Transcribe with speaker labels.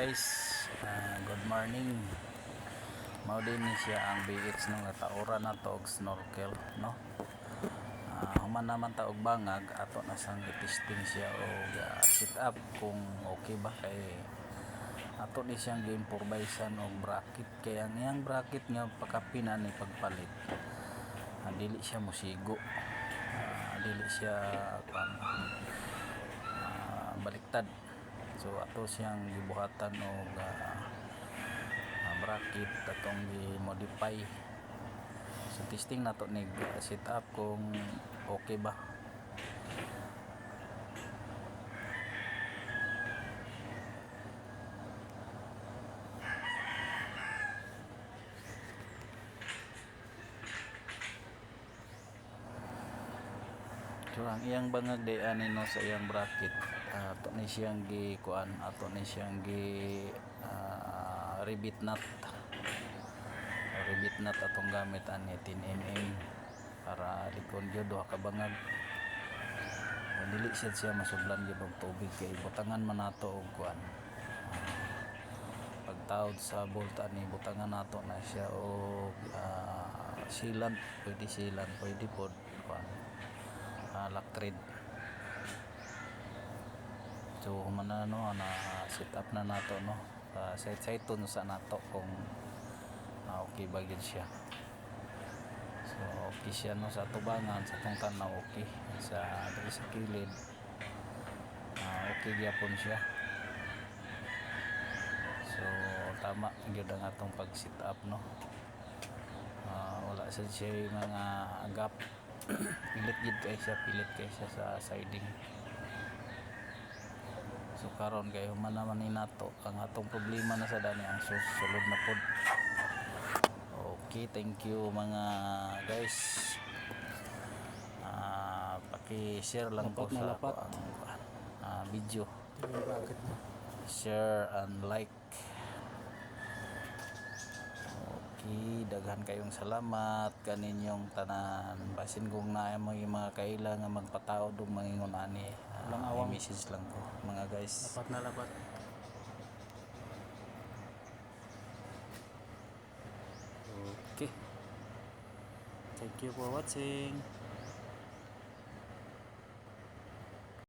Speaker 1: guys, good morning. Mao din ni siya ang BH nung natauran na to og snorkel, no? Human naman ta og bangag ato na sang testing siya og sit up kung okay ba kay ato ni siyang gi-improvisean og bracket kay ang iyang bracket nga pakapina ni pagpalit. Dili siya musigo. Dili siya baliktad. So ato siyang gibuhatan og bracket atong gi-modify. So testing nato ni set up kung okay ba. So ang iyang bangag day ani no sa iyang bracket, ato ni siyang gikuan, ato ni siyang gi rivet nut. Rivet nut atong gamit ani 10mm para likon gyud duha ka bangag. Dili siya masudlan gyud og tubig kay butangan man nato og kuan. Pagtaod sa bolt ani butangan nato na siya og sealant, pwede pod kuan. Lock thread. So human na no na set up na nato no. Side sa nato kung okay ba gyud siya. So okay siya no sa tubangan sa tong tanaw okay. Sa diri sa kilid okay gyapon siya. So tama gyud ang atong pag set up no. Wala sad siya mga gap. pilit kay siya sa siding. So karon kay human naman ni nato ang atong problema na sa dani ang sulod na pod. Okay, thank you mga guys. Paki-share lang po sa ang video. Share and like. Okay, daghan kayong salamat kaninyong tanan. Basin kung naay mga kaila nga magpataod og mangingon ani. Message lang ko mga guys.
Speaker 2: Lapat na lapat. Okay. Thank you for watching.